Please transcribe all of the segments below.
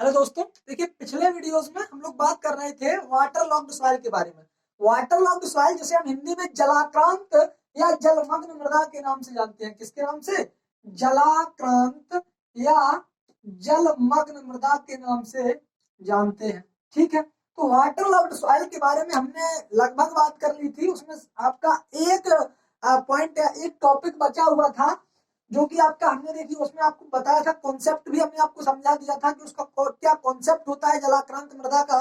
Hello दोस्तों, देखिए पिछले वीडियोस में हम लोग बात कर रहे थे वाटर लॉग्ड सॉइल के बारे में। वाटर लॉग्ड सॉइल जिसे हम हिंदी में जलाक्रांत या जलमग्न मृदा के नाम से जानते हैं। किसके नाम से? जलाक्रांत या जलमग्न मृदा के नाम से जानते हैं। ठीक है, तो वाटर लॉग्ड सॉइल के बारे में हमने लगभग बात कर ली थी। उसमें आपका एक पॉइंट या एक टॉपिक बचा हुआ था जो कि आपका हमने देखी, उसमें आपको बताया था, कॉन्सेप्ट भी हमने आपको समझा दिया था कि उसका क्या कॉन्सेप्ट होता है जलाक्रांत मृदा का।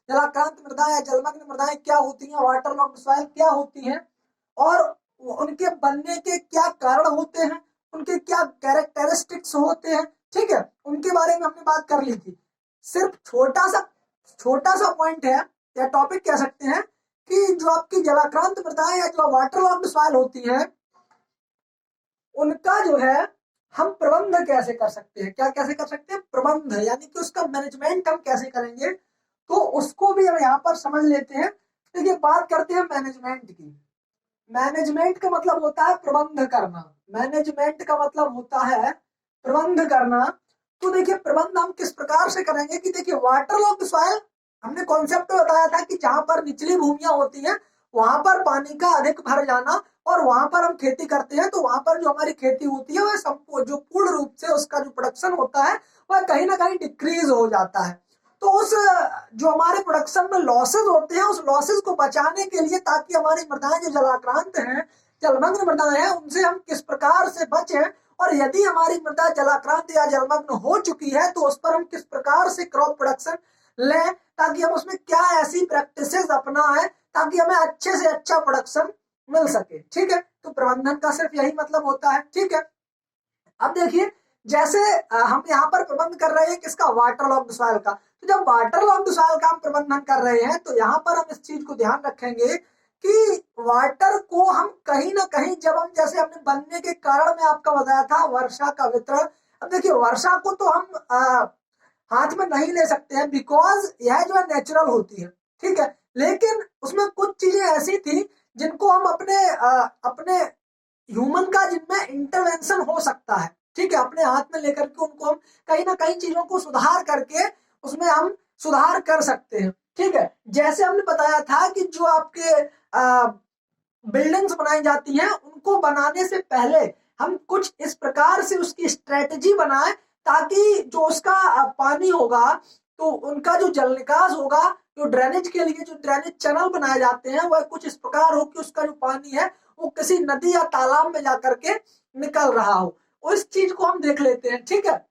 जलाक्रांत मृदा या जलमग्न मृदाएं क्या होती हैं, वाटर लॉग्ड सॉइल क्या होती हैं और उनके बनने के क्या कारण होते हैं, उनके क्या कैरेक्टरिस्टिक्स होते हैं। ठीक है, उनके बारे में हमने बात कर ली थी। सिर्फ छोटा सा पॉइंट है या टॉपिक कह सकते हैं कि जो आपकी जलाक्रांत मृदाएं या जो वाटर लॉग्ड सॉइल होती है उनका जो है हम प्रबंध कैसे कर सकते हैं। क्या कैसे कर सकते हैं? प्रबंध, यानी कि उसका मैनेजमेंट हम कैसे करेंगे, तो उसको भी हम यहाँ पर समझ लेते हैं। देखिए, बात करते हैं मैनेजमेंट की। मैनेजमेंट का मतलब होता है प्रबंध करना। मैनेजमेंट का मतलब होता है प्रबंध करना। तो देखिए, प्रबंध हम किस प्रकार से करेंगे कि देखिए, वाटर लॉग्ड सॉइल हमने कॉन्सेप्ट बताया था कि जहां पर निचली भूमियां होती हैं वहां पर पानी का अधिक भर जाना और वहां पर हम खेती करते हैं, तो वहां पर जो हमारी खेती होती है वह जो पूर्ण रूप से उसका जो प्रोडक्शन होता है वह कहीं ना कहीं डिक्रीज हो जाता है। तो उस जो हमारे प्रोडक्शन में लॉसेज होते हैं उस लॉसेज को बचाने के लिए, ताकि हमारी मृदाएं जो जलाक्रांत हैं, जलमग्न मृदाएं हैं, उनसे हम किस प्रकार से बचें, और यदि हमारी मृदा जलाक्रांत या जलमग्न हो चुकी है तो उस पर हम किस प्रकार से क्रॉप प्रोडक्शन लें, ताकि हम उसमें क्या ऐसी प्रैक्टिसेस अपनाएं ताकि हमें अच्छे से अच्छा प्रोडक्शन मिल सके। ठीक है, तो प्रबंधन का सिर्फ यही मतलब होता है। ठीक है, अब देखिए, जैसे हम यहाँ पर प्रबंध कर रहे हैं किसका? वाटर लॉग्ड सॉइल का। तो जब वाटर लॉग्ड सॉइल का हम प्रबंधन कर रहे हैं तो यहाँ पर हम इस चीज को ध्यान रखेंगे कि वाटर को हम कहीं ना कहीं, जब हम, जैसे हमने बनने के कारण में आपका बताया था वर्षा का वितरण। अब देखिए, वर्षा को तो हम हाथ में नहीं ले सकते हैं बिकॉज यह जो है नेचुरल होती है। ठीक है, लेकिन उसमें कुछ चीजें ऐसी थी जिनको हम अपने ह्यूमन का, जिनमें इंटरवेंशन हो सकता है। ठीक है, अपने हाथ में लेकर के उनको हम कहीं ना कहीं चीजों को सुधार करके उसमें हम सुधार कर सकते हैं। ठीक है, जैसे हमने बताया था कि जो आपके बिल्डिंग्स बनाई जाती हैं उनको बनाने से पहले हम कुछ इस प्रकार से उसकी स्ट्रेटजी बनाएं ताकि जो उसका पानी होगा, तो उनका जो जल निकास होगा, जो ड्रेनेज के लिए जो ड्रेनेज चैनल बनाए जाते हैं वह कुछ इस प्रकार हो कि उसका जो पानी है वो किसी नदी या तालाब में जाकर के निकल रहा हो। उस चीज को हम देख लेते हैं। ठीक है,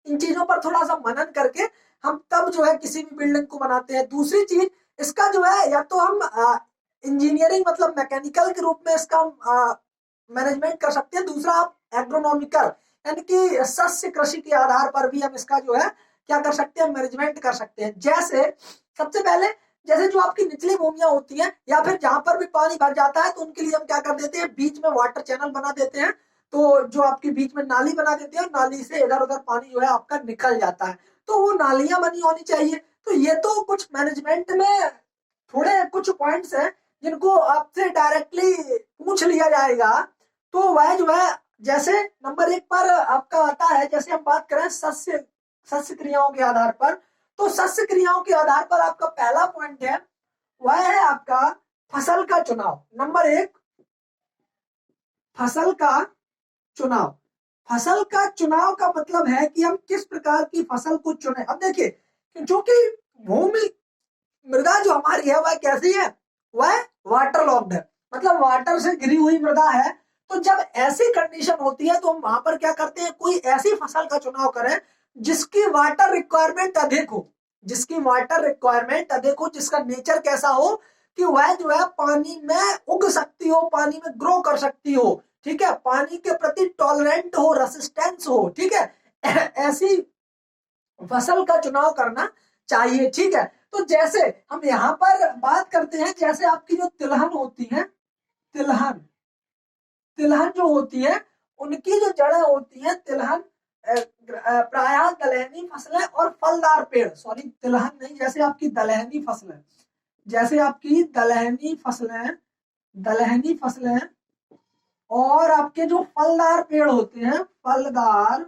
इन चीजों पर थोड़ा सा मनन करके हम तब जो है किसी भी बिल्डिंग को बनाते हैं। दूसरी चीज, इसका जो है, या तो हम इंजीनियरिंग मतलब मैकेनिकल के रूप में इसका मैनेजमेंट कर सकते हैं। दूसरा, आप एग्रोनॉमिकल यानी कि सस्य कृषि के आधार पर भी हम इसका जो है क्या कर सकते हैं? मैनेजमेंट कर सकते हैं। जैसे सबसे पहले, जैसे जो आपकी निचली भूमियां होती हैं या फिर जहां पर भी पानी भर जाता है तो उनके लिए हम क्या कर देते हैं? बीच में वाटर चैनल बना देते हैं। तो जो आपके बीच में नाली बना देते हैं, नाली से इधर उधर पानी जो है आपका निकल जाता है, तो वो नालियां बनी होनी चाहिए। तो ये तो कुछ मैनेजमेंट में थोड़े कुछ पॉइंट्स हैं जिनको आपसे डायरेक्टली पूछ लिया जाएगा। तो वह जो है, जैसे नंबर एक पर आपका आता है, जैसे हम बात करें सस्य सस्य क्रियाओं के आधार पर, तो सस्य क्रियाओं के आधार पर आपका पहला पॉइंट है वह है आपका फसल का चुनाव। नंबर एक, फसल का चुनाव। फसल का चुनाव का मतलब है कि हम किस प्रकार की फसल को चुने। अब देखिए, जो कि भूमि मृदा जो हमारी है वह कैसी है? वह वाटर लॉक्ड है, मतलब वाटर से घिरी हुई मृदा है। तो जब ऐसी कंडीशन होती है तो हम वहां पर क्या करते हैं? कोई ऐसी फसल का चुनाव करें जिसकी वाटर रिक्वायरमेंट अधिक हो, जिसकी वाटर रिक्वायरमेंट अधिक हो, जिसका नेचर कैसा हो कि वह जो है पानी में उग सकती हो, पानी में ग्रो कर सकती हो। ठीक है, पानी के प्रति टॉलरेंट हो, रेसिस्टेंस हो। ठीक है, ऐसी फसल का चुनाव करना चाहिए। ठीक है, तो जैसे हम यहाँ पर बात करते हैं, जैसे आपकी जो तिलहन होती है, तिलहन तिलहन जो होती है उनकी जो जड़ें होती हैं, तिलहन प्रायः दलहनी फसलें और फलदार पेड़, सॉरी तिलहन नहीं, जैसे आपकी दलहनी फसलें, जैसे आपकी दलहनी फसलें और आपके जो फलदार पेड़ होते हैं, फलदार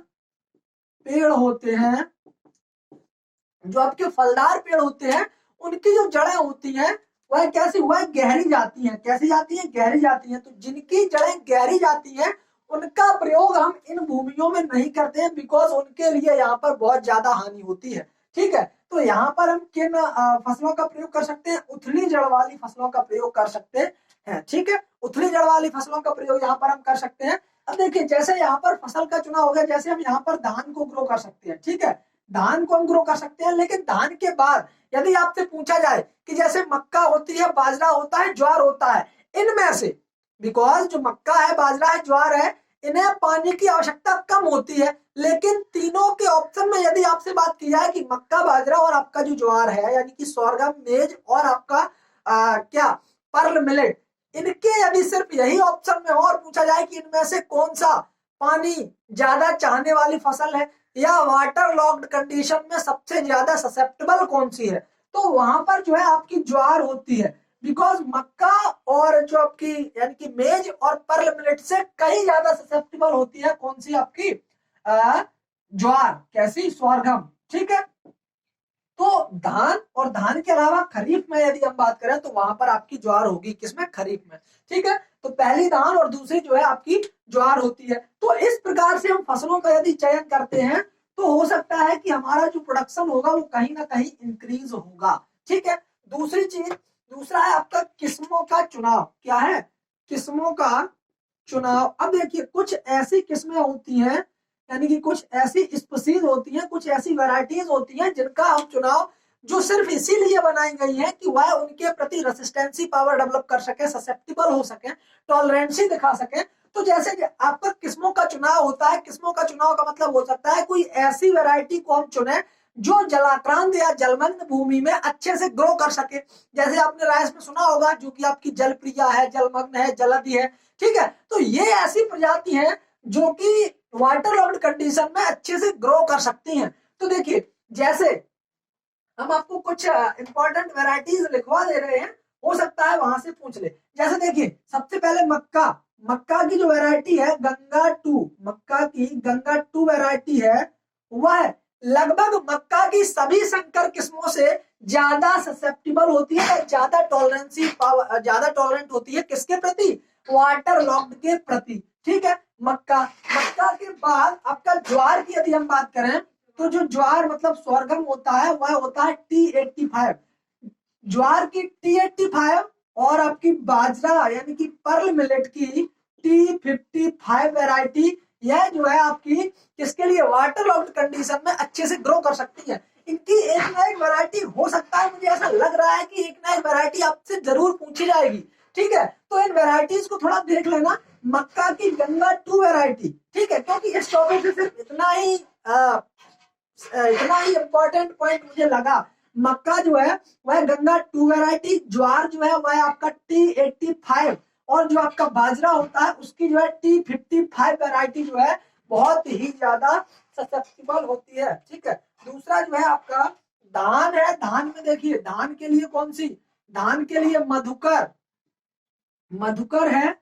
पेड़ होते हैं, जो आपके फलदार पेड़ होते हैं उनकी जो जड़ें होती हैं वह कैसी हुआ है, गहरी जाती हैं। कैसी जाती हैं, गहरी जाती हैं। तो जिनकी जड़ें गहरी जाती हैं उनका प्रयोग हम इन भूमियों में नहीं करते हैं, बिकॉज उनके लिए यहाँ पर बहुत ज्यादा हानि होती है। ठीक है, तो यहाँ पर हम किन फसलों का प्रयोग कर सकते हैं, उथली जड़ वाली फसलों का प्रयोग कर सकते हैं। ठीक है, उथली जड़ वाली फसलों का प्रयोग यहाँ पर हम कर सकते हैं। अब देखिए, जैसे यहाँ पर फसल का चुनाव हो गया, जैसे हम यहाँ पर धान को ग्रो कर सकते हैं। ठीक है, धान को हम ग्रो कर सकते हैं, लेकिन धान के बाद यदि आपसे पूछा जाए कि जैसे मक्का होती है, बाजरा होता है, ज्वार होता है, इनमें से, बिकॉज जो मक्का है, बाजरा है, ज्वार है, इन्हें पानी की आवश्यकता कम होती है, लेकिन तीनों के ऑप्शन में यदि आपसे बात की जाए कि मक्का, बाजरा और आपका जो ज्वार है, यानी कि सोरगम, मेज और आपका क्या, पर्ल मिलेट, इनके यदि सिर्फ यही ऑप्शन में और पूछा जाए कि इनमें से कौन सा पानी ज्यादा चाहने वाली फसल है या वाटर लॉक्ड कंडीशन में सबसे ज्यादा ससेप्टेबल कौन सी है, तो वहां पर जो है आपकी ज्वार होती है। बिकॉज मक्का और जो आपकी यानी कि मेज और पर्ल मिलेट से कहीं ज्यादा ससेप्टेबल होती है कौन सी, आपकी ज्वार। कैसी, सोरगम। ठीक है, तो धान और धान के अलावा खरीफ में यदि हम बात करें तो वहां पर आपकी ज्वार होगी, किसमें, खरीफ में। ठीक है, तो पहली धान और दूसरी जो है आपकी ज्वार होती है। तो इस प्रकार से हम फसलों का यदि चयन करते हैं तो हो सकता है कि हमारा जो प्रोडक्शन होगा वो कहीं ना कहीं इंक्रीज होगा। ठीक है, दूसरी चीज, दूसरा है आपका किस्मों का चुनाव। क्या है, किस्मों का चुनाव। अब देखिए, कुछ ऐसी किस्में होती हैं, यानी कि कुछ ऐसी स्पीसीज होती हैं, कुछ ऐसी वैरायटीज होती हैं जिनका हम चुनाव जो सिर्फ इसीलिए बनाई गई है कि वह उनके प्रति रेसिस्टेंसी पावर डेवलप कर सके, ससेप्टेबल हो सके, टॉलरेंसी दिखा सके। तो जैसे कि आपका किस्मों का चुनाव होता है, किस्मों का चुनाव का मतलब हो सकता है कोई ऐसी वैरायटी को हम चुने जो जलाक्रांत या जलमग्न भूमि में अच्छे से ग्रो कर सके। जैसे आपने राइस में सुना होगा, जो कि आपकी जलप्रिया है, जलमग्न है, जलधि है। ठीक है, तो ये ऐसी प्रजाति है जो कि वाटर लॉक्ड कंडीशन में अच्छे से ग्रो कर सकती हैं। तो देखिए, जैसे हम आपको कुछ इंपॉर्टेंट वैरायटीज लिखवा दे रहे हैं, हो सकता है वहां से पूछ ले। जैसे देखिए, सबसे पहले मक्का, मक्का की जो वैरायटी है गंगा टू, मक्का की गंगा टू वैरायटी है, वह लगभग मक्का की सभी संकर किस्मों से ज्यादा ससेप्टेबल होती है, ज्यादा टॉलरेंसी पावर, ज्यादा टॉलरेंट होती है किसके प्रति, वाटर लॉक्ड के प्रति। ठीक है, मक्का, मक्का के बाद आपका ज्वार की यदि हम बात करें तो जो ज्वार मतलब सोरगम होता है वह होता है T85, ज्वार की T85, और आपकी बाजरा यानी कि पर्ल मिलेट की T55 वैरायटी, यह जो है आपकी किसके लिए, वाटर लॉक्ड कंडीशन में अच्छे से ग्रो कर सकती है। इनकी एक ना एक वैरायटी हो सकता है, मुझे ऐसा लग रहा है कि एक ना एक वैरायटी आपसे जरूर पूछी जाएगी। ठीक है, तो इन वैरायटीज को थोड़ा देख लेना। मक्का की गंगा टू वैरायटी, ठीक है, क्योंकि इस टॉपिक से सिर्फ इतना ही इंपॉर्टेंट पॉइंट मुझे लगा। मक्का जो है वह गंगा टू वैरायटी, ज्वार जो है वह आपका T85, और जो आपका बाजरा होता है उसकी जो है T55 वैरायटी जो है बहुत ही ज्यादा ससेप्टेबल होती है। ठीक है, दूसरा जो है आपका धान है। धान में देखिए, धान के लिए कौन सी, धान के लिए मधुकर, मधुकर है,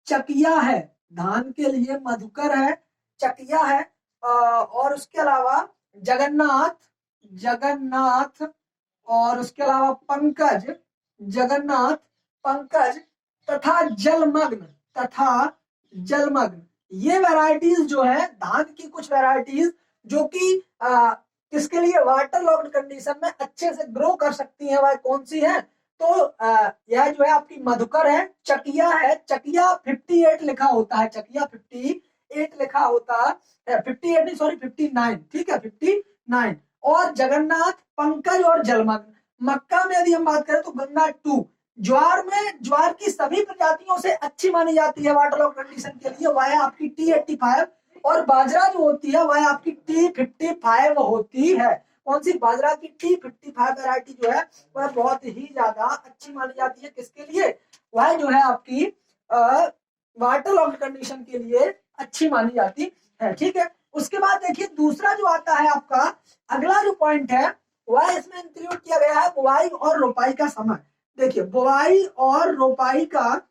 चकिया है। धान के लिए मधुकर है, चकिया है, और उसके अलावा जगन्नाथ, जगन्नाथ, और उसके अलावा पंकज, जगन्नाथ, पंकज, तथा जलमग्न, तथा जलमग्न। ये वैरायटीज जो है धान की, कुछ वैरायटीज जो कि किसके लिए, वाटर लॉक्ड कंडीशन में अच्छे से ग्रो कर सकती हैं, वह कौन सी है, तो यह जो है आपकी मधुकर है, चकिया है, चकिया 58 लिखा होता है, चकिया 58 लिखा होता है, 58 नहीं, सॉरी 59। ठीक है, 59, और जगन्नाथ, पंकज और जलमग्न। मक्का में यदि हम बात करें तो गंगा टू। ज्वार में, ज्वार की सभी प्रजातियों से अच्छी मानी जाती है वाटर लॉक कंडीशन के लिए, वह है आपकी T85, और बाजरा जो होती है वह आपकी T55 होती है। कौन सी, बाजरा की T55 वैरायटी जो है वह बहुत ही ज्यादा अच्छी मानी जाती है, किसके लिए, वह जो है आपकी वाटर लॉक्ड कंडीशन के लिए अच्छी मानी जाती है। ठीक है, उसके बाद देखिए दूसरा जो आता है आपका, अगला जो पॉइंट है वह इसमें इंक्लूड किया गया है बुआई और रोपाई का समय। देखिए, बुआई और रोपाई का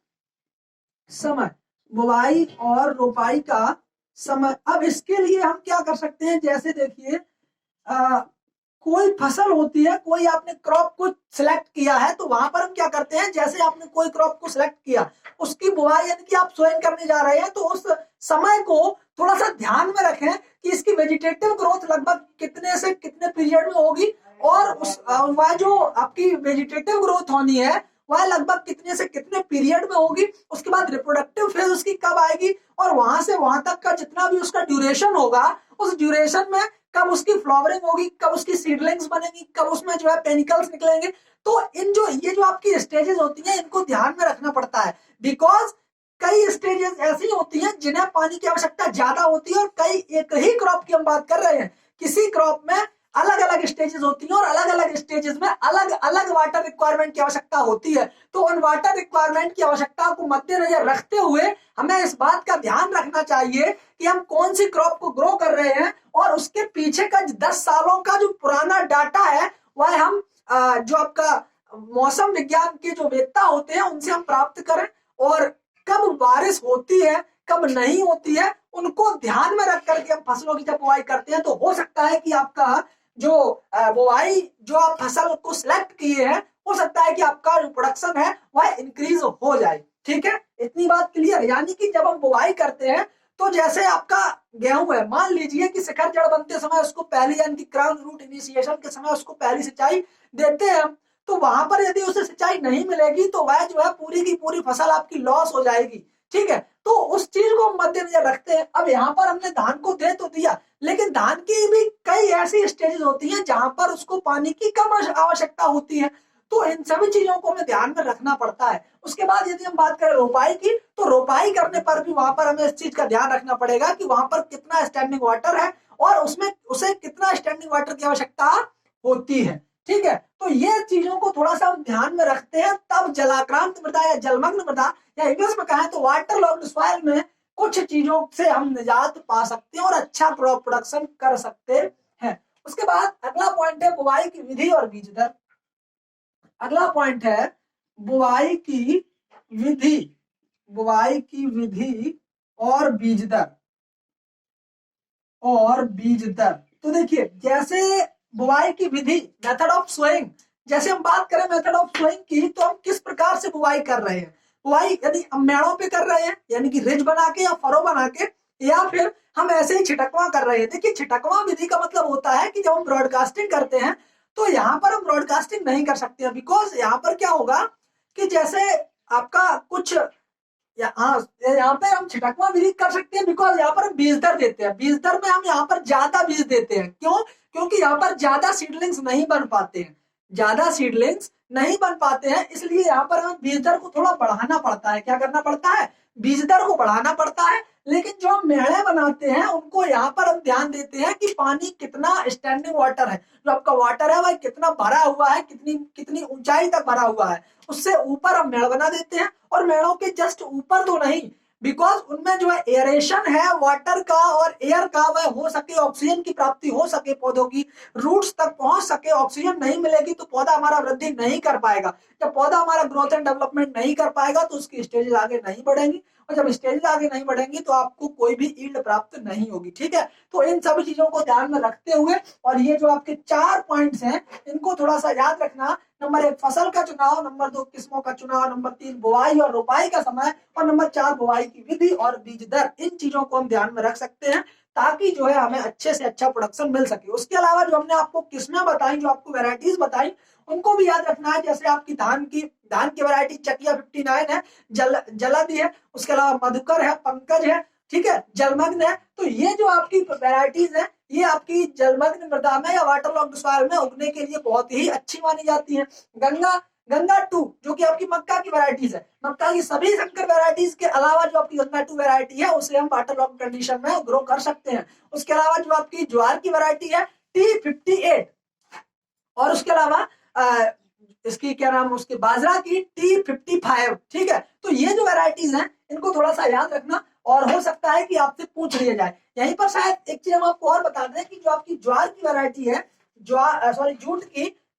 समय, बुआई और रोपाई का समय। अब इसके लिए हम क्या कर सकते हैं, जैसे देखिए कोई फसल होती है, कोई आपने क्रॉप को सिलेक्ट किया है, तो वहां पर हम क्या करते हैं, जैसे आपने कोई क्रॉप को सिलेक्ट किया, उसकी बुआई यानी कि आप सोइंग करने जा रहे हैं, तो उस समय को थोड़ा सा ध्यान में रखें कि इसकी वेजिटेटिव ग्रोथ लगभग कितने से कितने पीरियड में होगी, और उस वह जो आपकी वेजिटेटिव ग्रोथ होनी है वह लगभग कितने से कितने पीरियड में होगी, उसके बाद रिप्रोडक्टिव फेज उसकी कब आएगी, और वहां से वहां तक का जितना भी उसका ड्यूरेशन होगा, उस ड्यूरेशन में कब उसकी फ्लावरिंग होगी, कब उसकी सीडलिंग्स बनेगी, कब उसमें जो है पेनिकल्स निकलेंगे। तो इन जो ये जो आपकी स्टेजेस होती हैं इनको ध्यान में रखना पड़ता है, बिकॉज कई स्टेजेस ऐसी होती हैं जिन्हें पानी की आवश्यकता ज्यादा होती है, और कई एक ही क्रॉप की हम बात कर रहे हैं, किसी क्रॉप में अलग अलग स्टेजेस होती हैं और अलग अलग स्टेजेस में अलग अलग वाटर रिक्वायरमेंट की आवश्यकता होती है। तो उन वाटर रिक्वायरमेंट की आवश्यकता को मद्देनजर रखते हुए हमें इस बात का ध्यान रखना चाहिए कि हम कौन सी क्रॉप को ग्रो कर रहे हैं, और उसके पीछे का 10 सालों का जो पुराना डाटा है वह हम जो आपका मौसम विज्ञान के जो वेत्ता होते हैं उनसे हम प्राप्त करें, और कब बारिश होती है कब नहीं होती है उनको ध्यान में रख करके हम फसलों की जब बुआई करते हैं, तो हो सकता है कि आपका जो बुआई जो आप फसल को सिलेक्ट किए हैं, हो सकता है कि आपका जो प्रोडक्शन है वह इंक्रीज हो जाए। ठीक है, इतनी बात क्लियर। यानी कि जब हम बुआई करते हैं तो जैसे आपका गेहूं है, मान लीजिए कि शिखर जड़ बनते समय उसको पहली यानी कि क्राउन रूट इनिशिएशन के समय उसको पहली सिंचाई देते हैं, तो वहां पर यदि उसे सिंचाई नहीं मिलेगी तो वह जो है पूरी की पूरी फसल आपकी लॉस हो जाएगी। ठीक है, तो उस चीज को मद्देनजर रखते हैं। अब यहाँ पर हमने धान को दे तो दिया, लेकिन धान की भी कई ऐसी स्टेजेस होती हैं जहां पर उसको पानी की कम आवश्यकता होती है, तो इन सभी चीजों को हमें ध्यान में रखना पड़ता है। उसके बाद यदि हम बात करें रोपाई की, तो रोपाई करने पर भी वहां पर हमें इस चीज का ध्यान रखना पड़ेगा कि वहां पर कितना स्टैंडिंग वाटर है और उसमें उसे कितना स्टैंडिंग वाटर की आवश्यकता होती है। ठीक है, तो ये चीजों को थोड़ा सा हम ध्यान में रखते हैं, तब जलाक्रांत मृदा या जलमग्न मृदा या इंग्लिश में कहें तो वाटर लॉग्ड सॉइल में कुछ चीजों से हम निजात पा सकते हैं और अच्छा क्रॉप प्रोडक्शन कर सकते हैं। उसके बाद अगला पॉइंट है बुआई की विधि और बीज दर। अगला पॉइंट है बुआई की विधि, बुआई की विधि और बीज दर, और बीज दर। तो देखिए, जैसे बुआई की विधि मेथड ऑफ सोइंग, जैसे हम बात करें मेथड ऑफ सोइंग की, तो हम किस प्रकार से बुआई कर रहे हैं। बुआई यदि हम मेड़ों पे कर रहे हैं यानी कि रिज बना के या फरो बना के, या फिर हम ऐसे ही छिटकवा कर रहे हैं। देखिए, छिटकवा विधि का मतलब होता है कि जब हम ब्रॉडकास्टिंग करते हैं तो यहाँ पर हम ब्रॉडकास्टिंग नहीं कर सकते हैं, बिकॉज यहाँ पर क्या होगा कि जैसे आपका कुछ यहाँ पे हम छिटकवा विधि कर सकते हैं, बिकॉज यहाँ पर हम बीज दर देते हैं। बीज दर में हम यहाँ पर ज्यादा बीज देते हैं। क्यों? क्योंकि यहाँ पर ज्यादा सीडलिंग्स नहीं बन पाते हैं, ज्यादा सीडलिंग्स नहीं बन पाते हैं, इसलिए यहाँ पर हमें बीज दर को थोड़ा बढ़ाना पड़ता है। क्या करना पड़ता है? बीज दर को बढ़ाना पड़ता है। लेकिन जो हम मेड़े बनाते हैं उनको यहाँ पर हम ध्यान देते हैं कि पानी कितना स्टैंडिंग वाटर है, जो आपका वाटर है वह कितना भरा हुआ है, कितनी कितनी ऊंचाई तक भरा हुआ है, उससे ऊपर हम मेड़ बना देते हैं। और मेड़ों के जस्ट ऊपर तो नहीं, बिकॉज उनमें जो है एरेशन है वाटर का और एयर का, वह हो सके ऑक्सीजन की प्राप्ति हो सके, पौधों की रूट्स तक पहुंच सके। ऑक्सीजन नहीं मिलेगी तो पौधा हमारा वृद्धि नहीं कर पाएगा। जब पौधा हमारा ग्रोथ एंड डेवलपमेंट नहीं कर पाएगा तो उसकी स्टेजेस आगे नहीं बढ़ेंगी, और जब स्टेजेस आगे नहीं बढ़ेंगी तो आपको कोई भी ईल्ड प्राप्त नहीं होगी। ठीक है, तो इन सभी चीजों को ध्यान में रखते हुए, और ये जो आपके 4 पॉइंट्स हैं इनको थोड़ा सा याद रखना। नंबर 1 फसल का चुनाव, नंबर 2 किस्मों का चुनाव, नंबर 3 बुआई और रोपाई का समय, और नंबर 4 बुआई की विधि और बीज दर। इन चीजों को हम ध्यान में रख सकते हैं ताकि जो है हमें अच्छे से अच्छा प्रोडक्शन मिल सके। उसके अलावा जो हमने आपको किस्में बताई, जो आपको वेराइटीज बताई, उनको भी याद रखना है। जैसे आपकी धान की वैरायटी चकिया 59 है, जलद है, उसके अलावा मधुकर है, पंकज है, ठीक है, जलमग्न है। तो ये जो आपकी वैरायटीज है ये आपकी जलमग्न मृदा में या वाटर लॉग्ड सॉइल में उगने के लिए बहुत ही अच्छी मानी जाती है। गंगा 2 जो कि आपकी मक्का की वैरायटीज है, मक्का की सभी संकर वैरायटीज के अलावा जो आपकी गंगा 2 वैरायटी है उसे हम वाटर लॉग्ड कंडीशन में ग्रो कर सकते हैं। उसके अलावा जो आपकी ज्वार की वैरायटी है T58, और उसके अलावा इसकी क्या नाम, उसके बाजरा की T55। ठीक है, तो ये जो वैरायटीज हैं इनको थोड़ा सा याद रखना, और हो सकता है कि आपसे पूछ लिया जाए। यहीं पर शायद एक चीज हम आपको और बता दें कि जो आपकी ज्वार की वैरायटी है,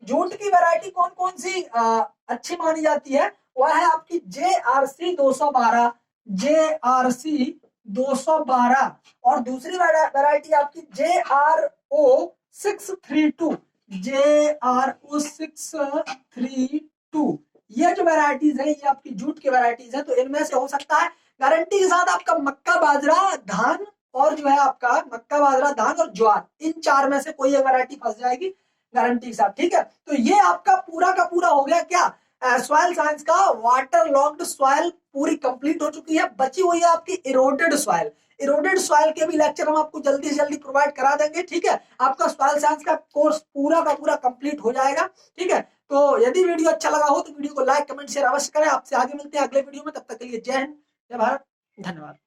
जूट की वैरायटी कौन कौन सी अच्छी मानी जाती है, वह है आपकी JRC 212, JRC 212, और दूसरी वैरायटी आपकी JRO 632, JRO632, ये जो वैरायटीज है ये आपकी जूट की वैरायटीज है। तो इनमें से हो सकता है गारंटी के साथ आपका मक्का, बाजरा, धान और जो है आपका मक्का, बाजरा, धान और ज्वार, इन चार में से कोई एक वैरायटी फंस जाएगी गारंटी के साथ। ठीक है, तो ये आपका पूरा का पूरा हो गया क्या, सॉइल साइंस का वाटर लॉक्ड सॉइल पूरी कंप्लीट हो चुकी है। बची हुई है आपकी इरोडेड सॉइल। इरोडेड सॉइल के भी लेक्चर हम आपको जल्दी से जल्दी प्रोवाइड करा देंगे। ठीक है, आपका सॉइल साइंस का कोर्स पूरा का पूरा कंप्लीट हो जाएगा। ठीक है, तो यदि वीडियो अच्छा लगा हो तो वीडियो को लाइक, कमेंट, शेयर अवश्य करें। आपसे आगे मिलते हैं अगले वीडियो में, तब तक के लिए जय हिंद, जय भारत, धन्यवाद।